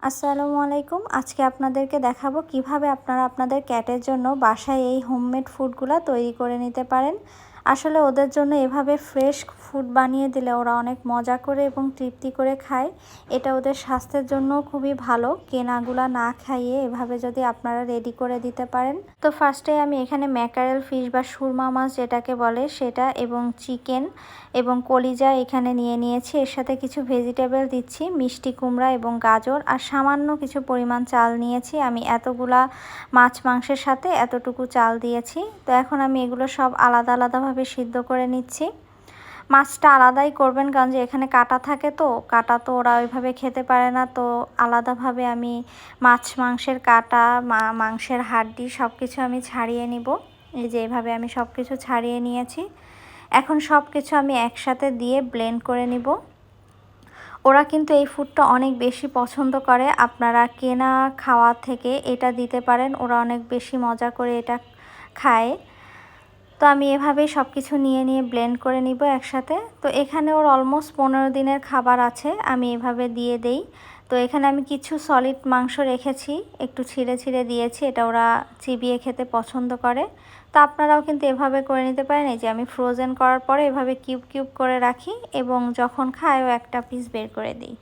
আসসালামু আলাইকুম। আজকে আপনাদেরকে দেখাবো কিভাবে আপনারা আপনাদের ক্যাটের জন্য বাসায় এই হোমমেড ফুডগুলা তৈরি করে নিতে পারেন। আসলে ওদের জন্য এভাবে ফ্রেশ ফুড বানিয়ে দিলে ওরা অনেক মজা করে এবং তৃপ্তি করে খায়। এটা ওদের স্বাস্থ্যের জন্য খুবই ভালো। কেনাগুলা না খাইয়ে এভাবে যদি আপনারা রেডি করে দিতে পারেন। তো ফার্স্টে আমি এখানে ম্যাকারেল ফিশ বা সুরমা মাছ যেটাকে বলে সেটা এবং চিকেন এবং কলিজা এখানে নিয়ে নিয়েছি। এর সাথে কিছু ভেজিটেবল দিচ্ছি, মিষ্টি কুমড়া এবং গাজর, আর সামান্য কিছু পরিমাণ চাল নিয়েছি। আমি এতগুলা মাছ মাংসের সাথে এতটুকু চাল দিয়েছি। তো এখন আমি এগুলো সব আলাদা আলাদাভাবে সিদ্ধ করে নিচ্ছি। মাছটা আলাদাই করবেন, কারণ যে এখানে কাঁটা থাকে, তো কাঁটা তো ওরা ওইভাবে খেতে পারে না। তো আলাদাভাবে আমি মাংসের কাঁটা, মাংসের হাড্ডি সব কিছু আমি ছাড়িয়ে নিব। এই যে এইভাবে আমি সব কিছু ছাড়িয়ে নিয়েছি। এখন সব কিছু আমি একসাথে দিয়ে ব্লেন্ড করে নিব। ওরা কিন্তু এই ফুডটা অনেক বেশি পছন্দ করে। আপনারা কেনা খাওয়া থেকে এটা দিতে পারেন, ওরা অনেক বেশি মজা করে এটা খায়। তো আমি এভাবেই সব কিছু নিয়ে ব্লেন্ড করে নিব একসাথে। তো এখানে ওর অলমোস্ট 15 দিনের খাবার আছে, আমি এভাবে দিয়ে দেই। তো এখানে আমি কিছু সলিড মাংস রেখেছি, একটু ছিঁড়ে দিয়েছি, এটা ওরা চিবিয়ে খেতে পছন্দ করে। তো আপনারাও কিন্তু এভাবে করে নিতে পারেন। এই যে আমি ফ্রোজেন করার পরে এভাবে কিউব করে রাখি এবং যখন খায় ও একটা পিস বের করে দিই।